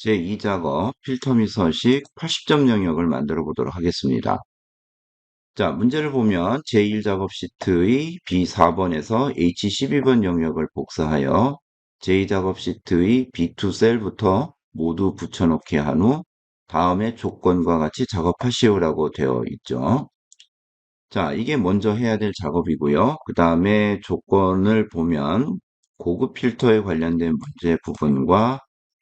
제2작업 필터 및 서식 80점 영역을 만들어 보도록 하겠습니다. 자, 문제를 보면 제1작업 시트의 B4번에서 H12번 영역을 복사하여 제2작업 시트의 B2 셀부터 모두 붙여넣기 한 후 다음에 조건과 같이 작업하시오라고 되어 있죠. 자, 이게 먼저 해야 될 작업이고요. 그 다음에 조건을 보면 고급 필터에 관련된 문제 부분과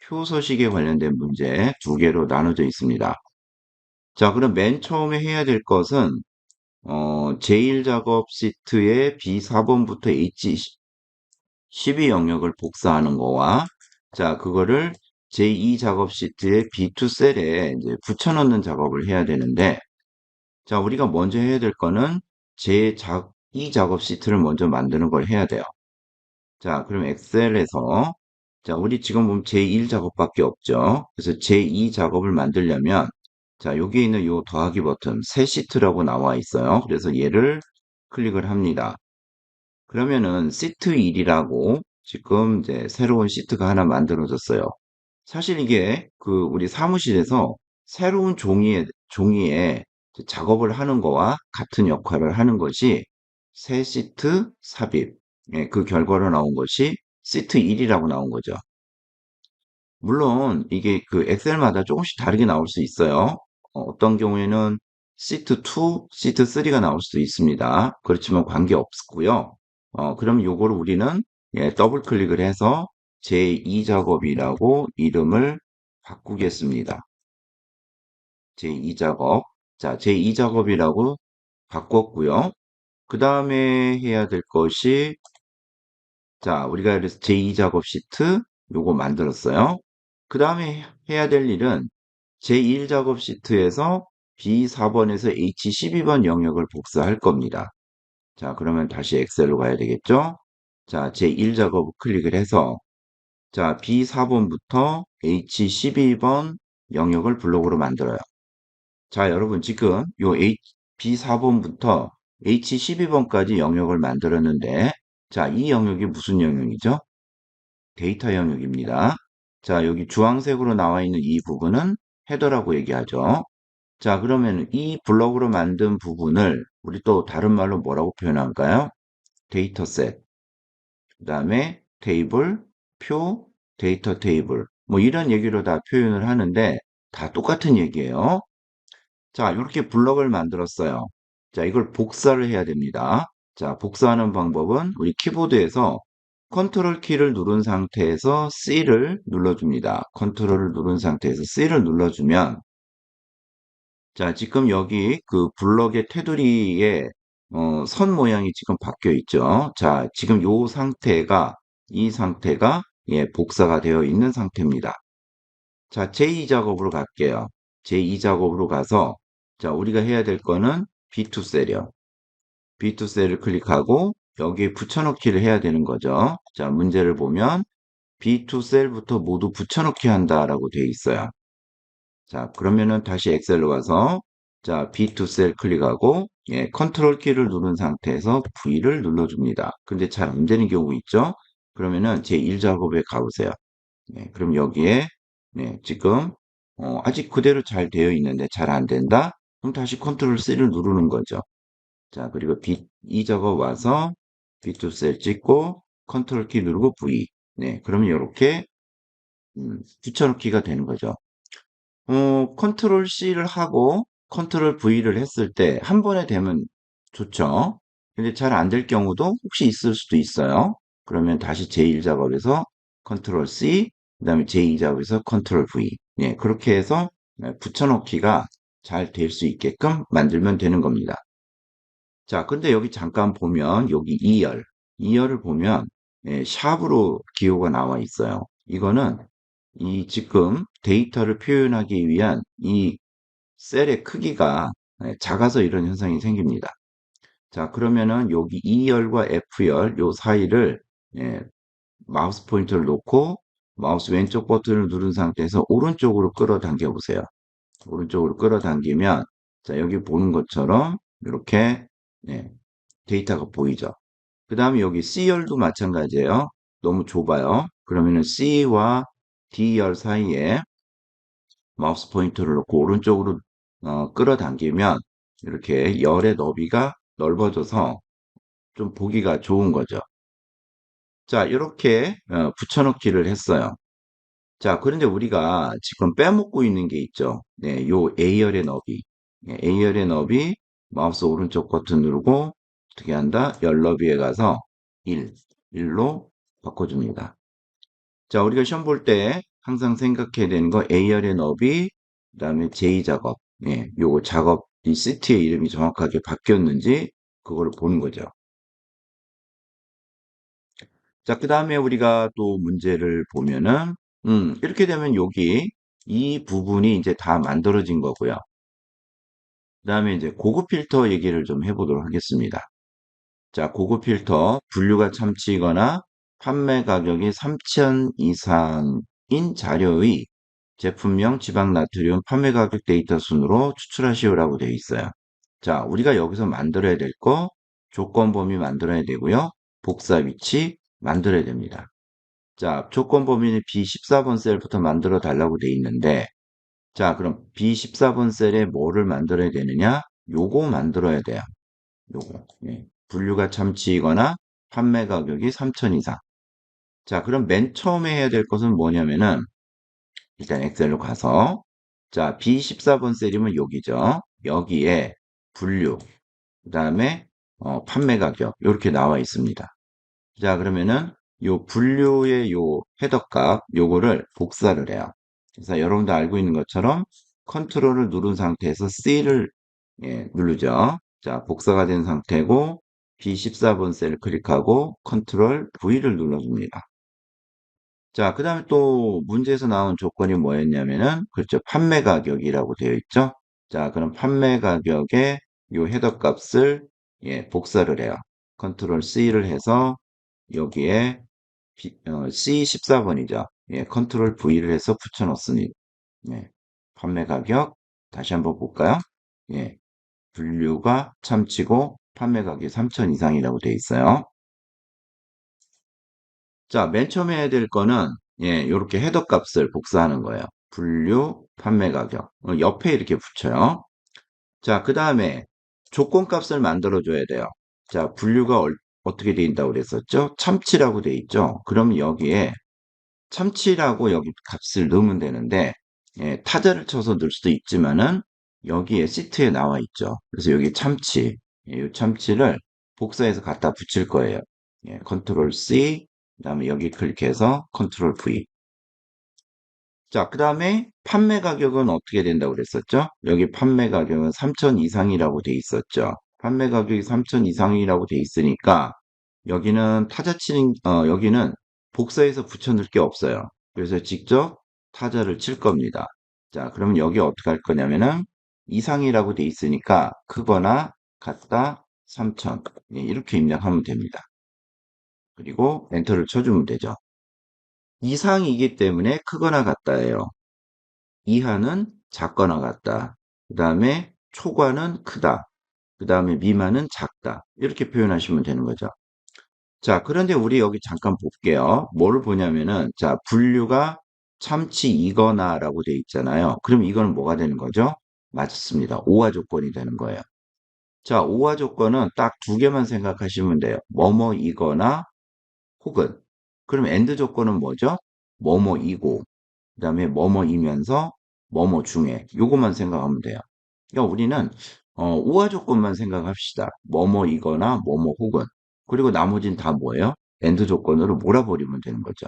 표서식에 관련된 문제 두 개로 나눠져 있습니다. 자, 그럼 맨 처음에 해야 될 것은 제1 작업 시트의 B4번부터 H12 영역을 복사하는 거와 자, 그거를 제2 작업 시트의 B2 셀에 이제 붙여넣는 작업을 해야 되는데 자, 우리가 먼저 해야 될 거는 이 작업 시트를 먼저 만드는 걸 해야 돼요. 자, 그럼 엑셀에서 자, 우리 지금 보면 제1 작업밖에 없죠. 그래서 제2 작업을 만들려면 자, 여기에 있는 요 더하기 버튼 새 시트라고 나와 있어요. 그래서 얘를 클릭을 합니다. 그러면은 시트 1이라고 지금 이제 새로운 시트가 하나 만들어졌어요. 사실 이게 그 우리 사무실에서 새로운 종이에 작업을 하는 거와 같은 역할을 하는 것이 새 시트 삽입. 예, 그 결과로 나온 것이 시트 1이라고 나온 거죠. 물론 이게 그 엑셀마다 조금씩 다르게 나올 수 있어요. 어떤 경우에는 시트 2, 시트 3가 나올 수도 있습니다. 그렇지만 관계 없고요. 그럼 요거를 우리는 예, 더블 클릭을 해서 제2 작업이라고 이름을 바꾸겠습니다. 제2 작업. 자, 제2 작업이라고 바꿨고요. 그 다음에 해야 될 것이 자, 우리가 그래서 제2 작업 시트 요거 만들었어요. 그 다음에 해야 될 일은 제1 작업 시트에서 B4번에서 H12번 영역을 복사할 겁니다. 자, 그러면 다시 엑셀로 가야 되겠죠? 자, 제1 작업을 클릭을 해서 자, B4번부터 H12번 영역을 블록으로 만들어요. 자, 여러분 지금 요 B4번부터 H12번까지 영역을 만들었는데 자, 이 영역이 무슨 영역이죠? 데이터 영역입니다. 자, 여기 주황색으로 나와 있는 이 부분은 헤더라고 얘기하죠. 자, 그러면 이 블럭으로 만든 부분을 우리 또 다른 말로 뭐라고 표현할까요? 데이터셋, 그 다음에 테이블, 표, 데이터 테이블 뭐 이런 얘기로 다 표현을 하는데 다 똑같은 얘기예요. 자, 이렇게 블럭을 만들었어요. 자, 이걸 복사를 해야 됩니다. 자, 복사하는 방법은 우리 키보드에서 컨트롤 키를 누른 상태에서 C를 눌러줍니다. 컨트롤을 누른 상태에서 C를 눌러주면 자, 지금 여기 그 블럭의 테두리에 선 모양이 지금 바뀌어 있죠. 자, 지금 이 상태가 예, 복사가 되어 있는 상태입니다. 자, 제2 작업으로 갈게요. 제2 작업으로 가서 자, 우리가 해야 될 거는 B2 셀이요. B2 셀을 클릭하고 여기에 붙여넣기를 해야 되는 거죠. 자, 문제를 보면 B2 셀부터 모두 붙여넣기 한다라고 되어 있어요. 자, 그러면은 다시 엑셀로 가서 자, B2 셀 클릭하고 예, 컨트롤 키를 누른 상태에서 V를 눌러줍니다. 근데 잘 안 되는 경우 있죠? 그러면은 제1 작업에 가보세요. 네, 그럼 여기에 네, 지금 아직 그대로 잘 되어 있는데 잘 안 된다? 그럼 다시 컨트롤 C를 누르는 거죠. 자, 그리고 B2 작업 와서 B2 셀 찍고 컨트롤 키 누르고 V. 네, 그러면 이렇게 붙여넣기가 되는 거죠. 컨트롤 C를 하고 컨트롤 V를 했을 때 한 번에 되면 좋죠. 근데 잘 안 될 경우도 혹시 있을 수도 있어요. 그러면 다시 제1 작업에서 컨트롤 C, 그 다음에 제2 작업에서 컨트롤 V. 예, 그렇게 해서 붙여넣기가 잘 될 수 있게끔 만들면 되는 겁니다. 자, 근데 여기 잠깐 보면 여기 2열을 보면 예, 샵으로 기호가 나와 있어요. 이거는 이 지금 데이터를 표현하기 위한 이 셀의 크기가 예, 작아서 이런 현상이 생깁니다. 자, 그러면은 여기 E열과 F열 요 사이를 예, 마우스 포인터를 놓고 마우스 왼쪽 버튼을 누른 상태에서 오른쪽으로 끌어당겨 보세요. 오른쪽으로 끌어당기면 자, 여기 보는 것처럼 이렇게 예, 데이터가 보이죠. 그 다음에 여기 C열도 마찬가지예요. 너무 좁아요. 그러면은 C와 D열 사이에 마우스 포인터를 놓고 오른쪽으로 끌어당기면 이렇게 열의 너비가 넓어져서 좀 보기가 좋은 거죠. 자, 이렇게 붙여넣기를 했어요. 자, 그런데 우리가 지금 빼먹고 있는 게 있죠. 네, 요 A열의 너비. 네, A열의 너비, 마우스 오른쪽 버튼 누르고 어떻게 한다? 열 너비에 가서 1로 바꿔줍니다. 자, 우리가 시험 볼 때 항상 생각해야 되는 거 A열의 너비, 그다음에 J 작업. 예, 요거 작업 이 시트의 이름이 정확하게 바뀌었는지 그거를 보는 거죠. 자, 그다음에 우리가 또 문제를 보면은 이렇게 되면 여기 이 부분이 이제 다 만들어진 거고요. 그다음에 이제 고급 필터 얘기를 좀 해보도록 하겠습니다. 자, 고급 필터 분류가 참치거나 판매 가격이 3천 이상인 자료의 제품명 지방 나트륨 판매 가격 데이터 순으로 추출하시오라고 되어 있어요. 자, 우리가 여기서 만들어야 될 거 조건 범위 만들어야 되고요. 복사 위치 만들어야 됩니다. 자, 조건 범위는 B14번 셀부터 만들어 달라고 되어 있는데, 자, 그럼 B14번 셀에 뭐를 만들어야 되느냐? 요거 만들어야 돼요. 요거. 예. 분류가 참치이거나 판매 가격이 3천 이상. 자, 그럼 맨 처음에 해야 될 것은 뭐냐면은, 일단 엑셀로 가서, 자, B14번 셀이면 여기죠. 여기에 분류, 그 다음에 판매 가격, 이렇게 나와 있습니다. 자, 그러면은 요 분류의 요 헤더값 요거를 복사를 해요. 그래서 여러분도 알고 있는 것처럼 컨트롤을 누른 상태에서 C를 누르죠. 자, 복사가 된 상태고 B14번 셀 클릭하고 컨트롤 V를 눌러줍니다. 자, 그 다음에 또 문제에서 나온 조건이 뭐였냐면은 그렇죠. 판매 가격이라고 되어 있죠. 자, 그럼 판매 가격에 요 헤더 값을 복사를 해요. 컨트롤 C를 해서 여기에 C14번이죠. 예, 컨트롤 V를 해서 붙여넣습니다. 예, 판매 가격 다시 한번 볼까요? 예, 분류가 참치고 판매 가격이 3천 이상이라고 되어 있어요. 자, 맨 처음에 해야 될 거는 이렇게 헤더 값을 복사하는 거예요. 분류 판매 가격 옆에 이렇게 붙여요. 자, 그 다음에 조건 값을 만들어 줘야 돼요. 자, 분류가 어떻게 되어 있다고 그랬었죠? 참치라고 되어 있죠. 그럼 여기에 참치라고 여기 값을 넣으면 되는데 타자를 쳐서 넣을 수도 있지만은 여기에 시트에 나와 있죠. 그래서 여기 참치, 이 참치를 복사해서 갖다 붙일 거예요. 컨트롤 C, 그다음에 여기 클릭해서 컨트롤 V. 자, 그 다음에 판매 가격은 어떻게 된다고 그랬었죠? 여기 판매 가격은 3천 이상이라고 돼 있었죠. 판매 가격이 3천 이상이라고 돼 있으니까 여기는 여기는 복사해서 붙여넣을 게 없어요. 그래서 직접 타자를 칠 겁니다. 자, 그러면 여기 어떻게 할 거냐면은 이상이라고 돼 있으니까 크거나 같다 3천 이렇게 입력하면 됩니다. 그리고 엔터를 쳐주면 되죠. 이상이기 때문에 크거나 같다예요. 이하는 작거나 같다. 그 다음에 초과는 크다. 그 다음에 미만은 작다. 이렇게 표현하시면 되는 거죠. 자, 그런데 우리 여기 잠깐 볼게요. 뭐를 보냐면은, 자, 분류가 참치이거나라고 돼 있잖아요. 그럼 이거는 뭐가 되는 거죠? 맞습니다. 오화 조건이 되는 거예요. 자, 오화 조건은 딱 두 개만 생각하시면 돼요. 뭐뭐이거나 혹은. 그럼 엔드 조건은 뭐죠? 뭐뭐이고, 그 다음에 뭐뭐이면서 뭐뭐 중에 요것만 생각하면 돼요. 그러니까 우리는 우화 조건만 생각합시다. 뭐뭐이거나 뭐뭐 혹은 그리고 나머지는 다 뭐예요? 엔드 조건으로 몰아버리면 되는 거죠.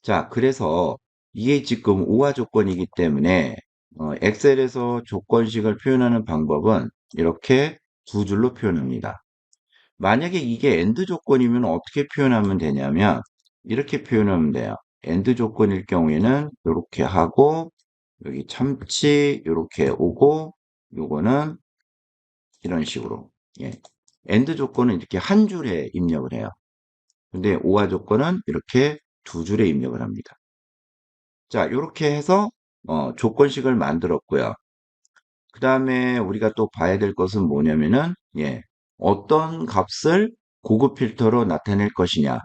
자, 그래서 이게 지금 우화 조건이기 때문에 엑셀에서 조건식을 표현하는 방법은 이렇게 두 줄로 표현합니다. 만약에 이게 엔드 조건이면 어떻게 표현하면 되냐면 이렇게 표현하면 돼요. 엔드 조건일 경우에는 이렇게 하고 여기 참치 이렇게 오고 요거는 이런 식으로 엔드 조건은 이렇게 한 줄에 입력을 해요. 근데 오화 조건은 이렇게 두 줄에 입력을 합니다. 자, 이렇게 해서 조건식을 만들었고요. 그 다음에 우리가 또 봐야 될 것은 뭐냐면은 어떤 값을 고급 필터로 나타낼 것이냐.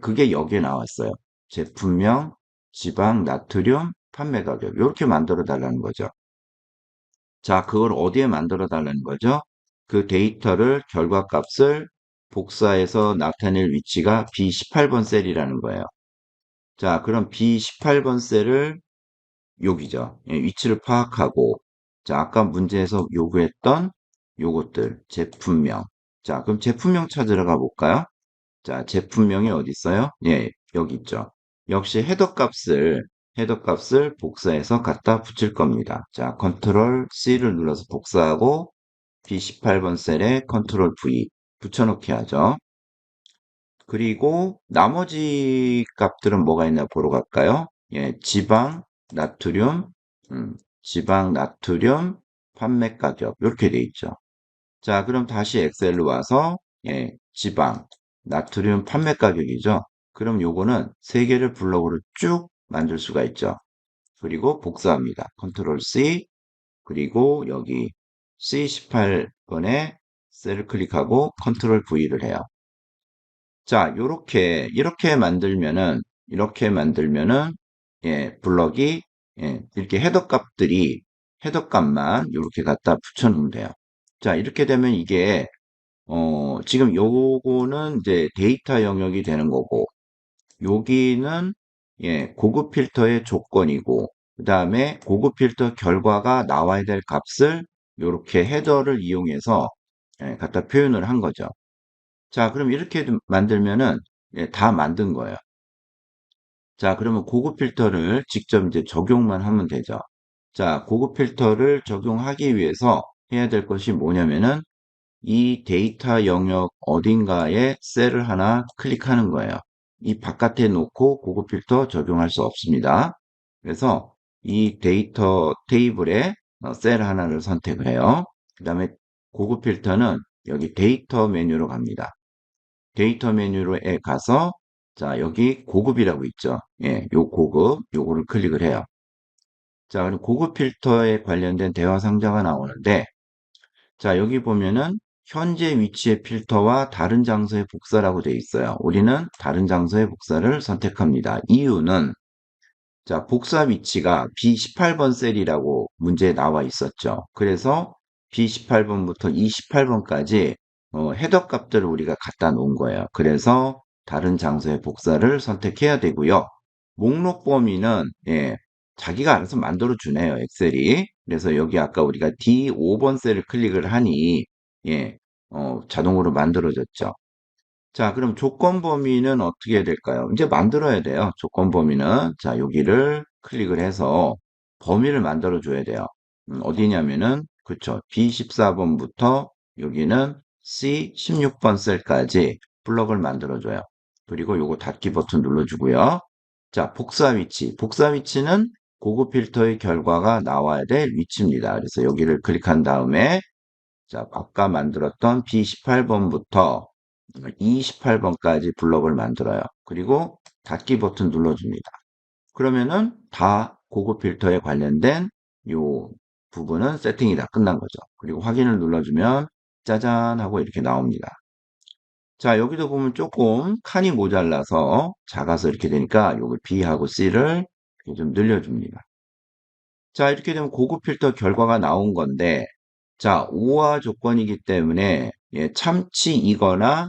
그게 여기에 나왔어요. 제품명, 지방, 나트륨, 판매 가격. 이렇게 만들어 달라는 거죠. 자, 그걸 어디에 만들어 달라는 거죠? 그 데이터를, 결과값을 복사해서 나타낼 위치가 B18번 셀이라는 거예요. 자, 그럼 B18번 셀을 여기죠. 예, 위치를 파악하고, 자, 아까 문제에서 요구했던 요것들, 제품명. 자, 그럼 제품명 찾으러 가볼까요? 자, 제품명이 어디 있어요? 예, 여기 있죠. 역시 헤더 값을 복사해서 갖다 붙일 겁니다. 자, 컨트롤 C를 눌러서 복사하고 B18번 셀에 컨트롤 V 붙여넣기 하죠. 그리고 나머지 값들은 뭐가 있나 보러 갈까요? 예, 나트륨, 지방, 나트륨, 판매 가격 이렇게 돼 있죠. 자, 그럼 다시 엑셀로 와서 예, 지방, 나트륨 판매 가격이죠. 그럼 요거는 세 개를 블록으로 쭉 만들 수가 있죠. 그리고 복사합니다. 컨트롤 C, 그리고 여기 C18번에 셀을 클릭하고 컨트롤 V를 해요. 자, 이렇게 만들면은, 예, 블럭이, 예, 이렇게 헤더 값만 이렇게 갖다 붙여놓으면 돼요. 자, 이렇게 되면 이게, 지금 요거는 이제 데이터 영역이 되는 거고, 여기는, 예, 고급 필터의 조건이고, 그 다음에 고급 필터 결과가 나와야 될 값을 이렇게 헤더를 이용해서, 예, 갖다 표현을 한 거죠. 자, 그럼 이렇게 만들면은 예, 다 만든 거예요. 자, 그러면 고급 필터를 직접 이제 적용만 하면 되죠. 자, 고급 필터를 적용하기 위해서 해야 될 것이 뭐냐면은 이 데이터 영역 어딘가에 셀을 하나 클릭하는 거예요. 이 바깥에 놓고 고급 필터 적용할 수 없습니다. 그래서 이 데이터 테이블에 셀 하나를 선택을 해요. 그 다음에 고급 필터는 여기 데이터 메뉴로 갑니다. 데이터 메뉴로에 가서 자, 여기 고급이라고 있죠. 예, 요 고급, 요거를 클릭을 해요. 자, 그럼 고급 필터에 관련된 대화 상자가 나오는데 자, 여기 보면은 현재 위치의 필터와 다른 장소의 복사라고 되어 있어요. 우리는 다른 장소의 복사를 선택합니다. 이유는 자, 복사 위치가 B18번 셀이라고 문제에 나와 있었죠. 그래서 B18번부터 28번까지 헤더 값들을 우리가 갖다 놓은 거예요. 그래서 다른 장소의 복사를 선택해야 되고요. 목록 범위는 예, 자기가 알아서 만들어 주네요. 엑셀이. 그래서 여기 아까 우리가 D5번 셀을 클릭을 하니 예, 자동으로 만들어졌죠. 자, 그럼 조건 범위는 어떻게 해야 될까요? 이제 만들어야 돼요. 조건 범위는. 자, 여기를 클릭을 해서 범위를 만들어 줘야 돼요. 어디냐면은, 그쵸. B14번부터 여기는 C16번 셀까지 블럭을 만들어 줘요. 그리고 요거 닫기 버튼 눌러주고요. 자, 복사 위치. 복사 위치는 고급 필터의 결과가 나와야 될 위치입니다. 그래서 여기를 클릭한 다음에 자, 아까 만들었던 B18번부터 28번까지 블럭을 만들어요. 그리고 닫기 버튼 눌러줍니다. 그러면은 다 고급 필터에 관련된 요 부분은 세팅이 다 끝난 거죠. 그리고 확인을 눌러주면 짜잔 하고 이렇게 나옵니다. 자, 여기도 보면 조금 칸이 모자라서 작아서 이렇게 되니까 요거 B하고 C를 좀 늘려줍니다. 자, 이렇게 되면 고급 필터 결과가 나온 건데 자, 우화 조건이기 때문에 예, 참치이거나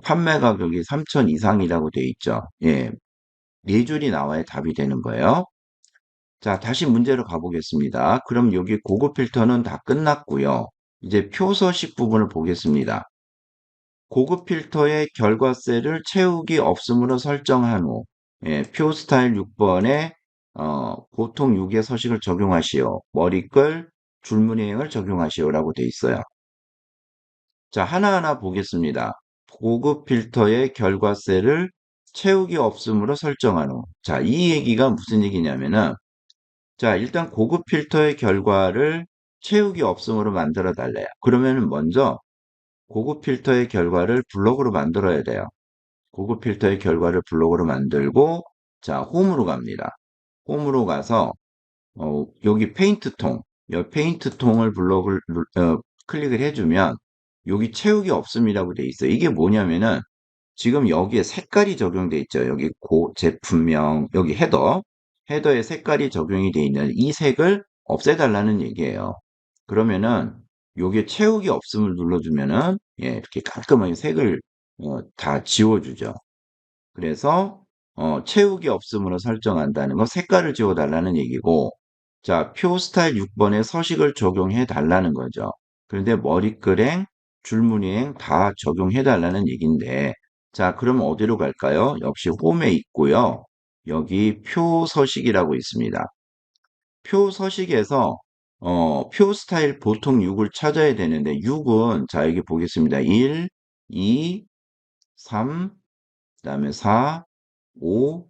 판매 가격이 3천 이상이라고 돼 있죠. 예, 네 줄이 나와야 답이 되는 거예요. 자, 다시 문제로 가보겠습니다. 그럼 여기 고급 필터는 다 끝났고요. 이제 표서식 부분을 보겠습니다. 고급 필터의 결과셀을 채우기 없음으로 설정한 후 예, 표 스타일 6번에 보통 6의 서식을 적용하시오. 머리글 줄무늬행을 적용하시오라고 돼 있어요. 자, 하나하나 보겠습니다. 고급 필터의 결과셀을 채우기 없음으로 설정한 후. 자, 이 얘기가 무슨 얘기냐면은, 자, 일단 고급 필터의 결과를 채우기 없음으로 만들어 달래요. 그러면은 먼저 고급 필터의 결과를 블록으로 만들어야 돼요. 고급 필터의 결과를 블록으로 만들고, 자, 홈으로 갑니다. 홈으로 가서, 여기 페인트통, 이 페인트통을 클릭을 해주면, 여기 채우기 없음이라고 돼 있어요. 이게 뭐냐면은, 지금 여기에 색깔이 적용돼 있죠. 여기 제품명, 여기 헤더. 헤더에 색깔이 적용이 되어 있는 이 색을 없애달라는 얘기예요. 그러면은 요게 채우기 없음을 눌러주면은 예, 이렇게 깔끔하게 색을 다 지워주죠. 그래서 채우기 없음으로 설정한다는 거 색깔을 지워달라는 얘기고 자, 표 스타일 6번에 서식을 적용해 달라는 거죠. 그런데 머리글행, 줄무늬행 다 적용해 달라는 얘기인데 자, 그럼 어디로 갈까요? 역시 홈에 있고요. 여기 표 서식이라고 있습니다. 표 서식에서 표 스타일 보통 6을 찾아야 되는데 6은 자, 여기 보겠습니다. 1, 2, 3, 그다음에 4, 5,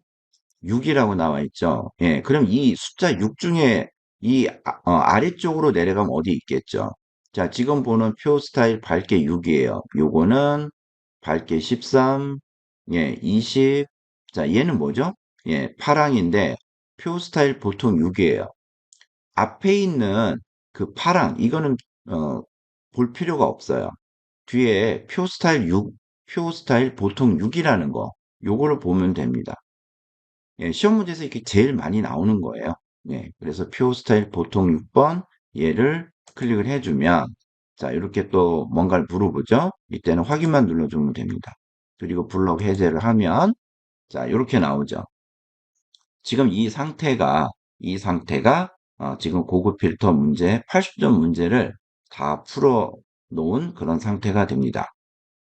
6이라고 나와 있죠. 예, 그럼 이 숫자 6 중에 이 아래쪽으로 내려가면 어디 있겠죠? 자, 지금 보는 표 스타일 밝게 6이에요. 요거는 밝게 13, 예, 20. 자, 얘는 뭐죠? 예, 파랑인데 표 스타일 보통 6이에요. 앞에 있는 그 파랑, 이거는 어, 볼 필요가 없어요. 뒤에 표 스타일 6, 표 스타일 보통 6이라는 거, 요거를 보면 됩니다. 예, 시험 문제에서 이렇게 제일 많이 나오는 거예요. 예, 그래서 표 스타일 보통 6번 얘를 클릭을 해주면 자, 이렇게 또 뭔가를 물어보죠. 이때는 확인만 눌러주면 됩니다. 그리고 블럭 해제를 하면 자, 이렇게 나오죠. 지금 이 상태가 지금 고급 필터 문제 80점 문제를 다 풀어 놓은 그런 상태가 됩니다.